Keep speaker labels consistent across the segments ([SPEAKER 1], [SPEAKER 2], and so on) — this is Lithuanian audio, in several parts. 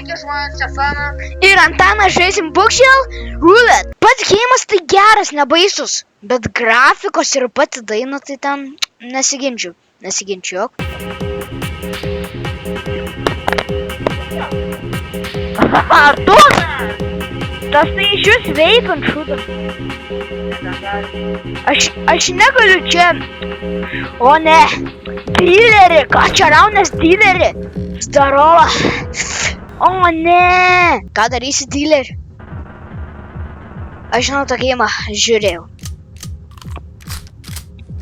[SPEAKER 1] Sveiki žmonės, čia Sana.
[SPEAKER 2] Ir Antanas žaisim Bookshell Roulette. Pats gėjimas tai geras, nebaisus. Bet grafikos ir pati daina tai ten nesiginčiu. Nesiginčiu. Ar tu? Tas tai iš jūs veikant šūdas. Aš negaliu čia. O ne. Dilerį. Ką čia raunas dilerį? Zdarova. O ne. Ką darysi dilerį? Aš žinau tą gėjimą. Žiūrėjau.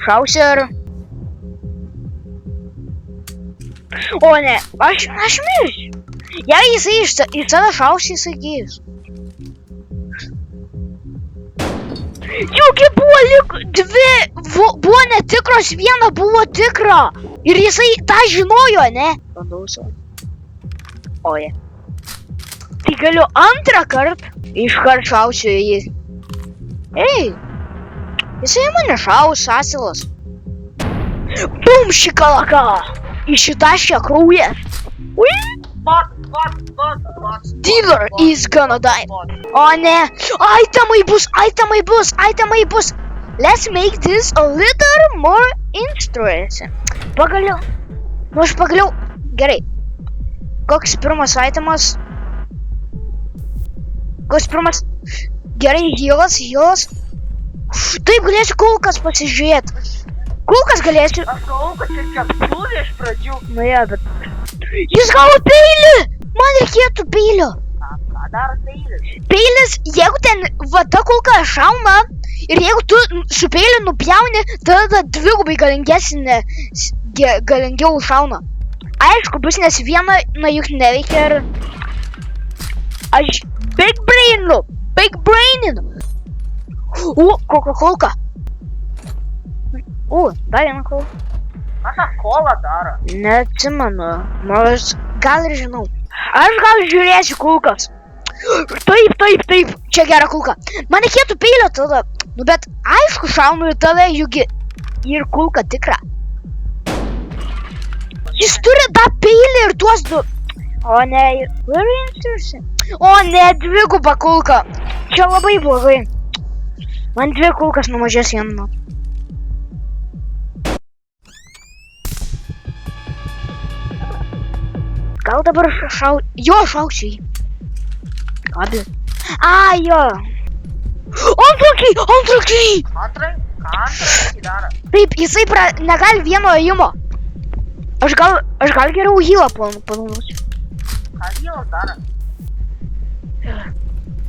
[SPEAKER 2] Šausiu ir... O ne. Aš mirsiu. Jei jisai į save šausi, jisai gėjus. Juk buvo lik dvi, buvo netikros, viena buvo tikra. Ir jisai tą žinojo, ne? Bandau savo. Oje. Tai galiu antrą kartą iškart šausiu į jį. Ei, jisai mane šaus, asilas. Bum, šikalaka. Išitaškė kraujas. Ui. Dealer is gonna die. O ne. Itemai bus. Let's make this a little more interesting. Pagaliau. Nu aš pagaliau. Gerai. Koks pirmas itemas? Koks pirmas? Gerai, healas. Taip galėsiu kulkas pasižiūrėti. Kulkas galėsiu.
[SPEAKER 1] Aš galvoju, kad čia apsūdė iš pradžių.
[SPEAKER 2] Nu ja, bet... Jis gavo peilį! Man reikėtų peilio.
[SPEAKER 1] Ką daro peilis?
[SPEAKER 2] Peilis, jeigu ten va ta kulka šauna ir jeigu tu su peiliu nupjauni, tada dvigubai galingiau šauna. Aišku, bus nes viena, na juk neveikia ir... Aš big braininu. Kokia kulka. Dar viena kulka.
[SPEAKER 1] Ką tą kolą daro?
[SPEAKER 2] Neatsimenu. Nors gal ir žinau. Aš gal žiūrėsiu kulkas. Taip. Čia gera kulka. Man reikėtų peilio tada. Nu bet aišku šaunu į tave, juk ir kulka tikra. Jis turi tą peilį ir tuos du. O ne, very interesting. O ne, dviguba kulka. Čia labai blogai. Man dvi kulkas numažės vienu. Gal dabar šauksiu jį. Abi. Jo. Antrakiai!
[SPEAKER 1] Ką daro?
[SPEAKER 2] Taip, jisai negali vieno ėjimo. Aš gal geriau healą panaudosiu.
[SPEAKER 1] Ką healas daro?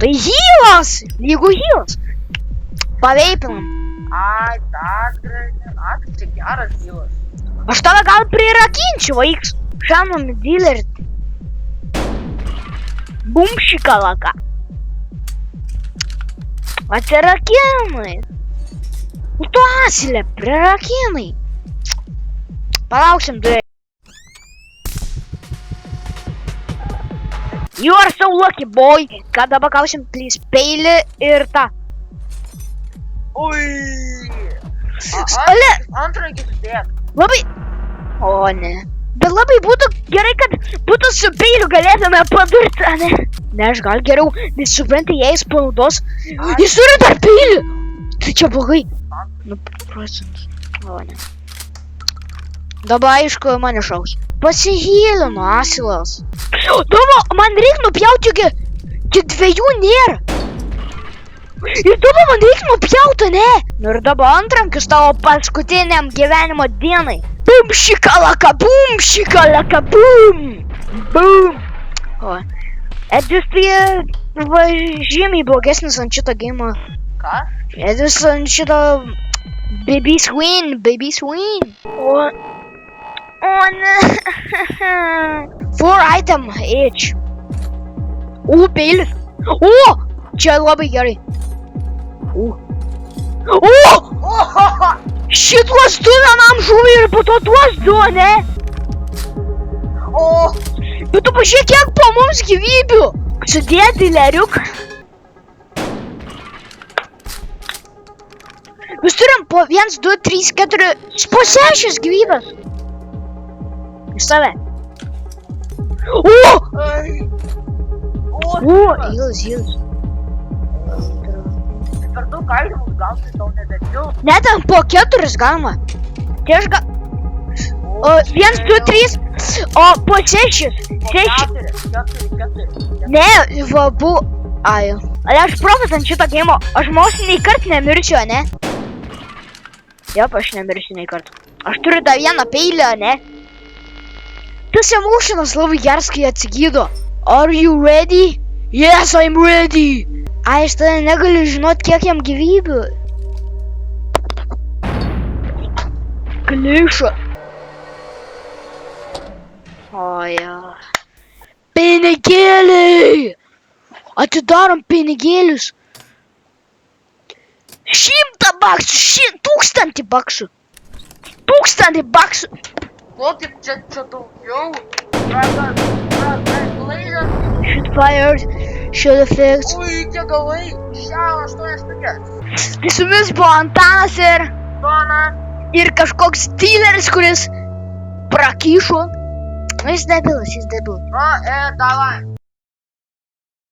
[SPEAKER 2] Tai healas! Jeigu healas. Paveipinam.
[SPEAKER 1] Tas gražiai. Tai čia geras healas.
[SPEAKER 2] Aš tave gal prirakinčiau, vaiks. Šanom dealerį. Bum šikalaka. Atsirakinai. Tu asilė, prirakinai. Palauksim, du. You are so lucky, boy. Ką dabar gausim, please, peilį ir tą.
[SPEAKER 1] Ui.
[SPEAKER 2] Ale.
[SPEAKER 1] Antrankį sudėk.
[SPEAKER 2] Labai. O ne. Bet labai būtų gerai, kad būtų su peiliu galėtume padurti, ne? Ne, aš gal geriau, nes supranti, jei jis panaudos. Jis turi dar peilį! Tai čia blogai. Nu, procentus. O ne. Dabar aišku, mane šaus. Pasihylino, asilas. Dabar, man reikia nupjauti, iki dviejų nėra. Ir dabar man reikia nupjauti, ne? Nu ir dabar antrankius tavo paskutiniam gyvenimo dienai. Bum šikalaka, bum! O. Edis tai žymiai blogesnis ant šito geimo.
[SPEAKER 1] Ką?
[SPEAKER 2] Edis ant šito baby's win. O ne. 4 item each. Peilis. Čia labai gerai. Šituos du vienam žuvį ir po to tuos du, ne? Bet tu pažiūrėk, kiek po mums gyvybių. Sudėt, dileriuk. Mes turim po 1, 2, 3, 4, po 6 gyvybės. Iš save. Heals.
[SPEAKER 1] Per daug galima gauti, tau nebekils.
[SPEAKER 2] Ne, ten po 4 galima. Tai aš gal... O, 1, 2, 3, o po 6. 6.
[SPEAKER 1] 4.
[SPEAKER 2] Ne, va, bu... Ai. Ale aš profas ant šito geimo. Aš mausiu nei kart nemirsiu, ne? Jop, aš nemirsiu nei kart. Aš turiu tą vieną peilį, ne? Tas emotionas labai geras, kai atsigydo. Are you ready? Yes, I'm ready. Ai, aš tada negaliu žinot, kiek jam gyvybių. Kliša. Oja. Pinigėliai! Atidarom pinigėlius. 100 baksų, 1000 baksų. 1000 baksų.
[SPEAKER 1] Kokį čia daugiau? Blazas.
[SPEAKER 2] Shoot fired. Shoot effects.
[SPEAKER 1] Ui, kiek gavai? 8 štukės.
[SPEAKER 2] Tai su mumis buvo Antanas
[SPEAKER 1] Dona.
[SPEAKER 2] ir kažkoks dealeris, kuris prakyšo. Nu, jis debilas.
[SPEAKER 1] Davai.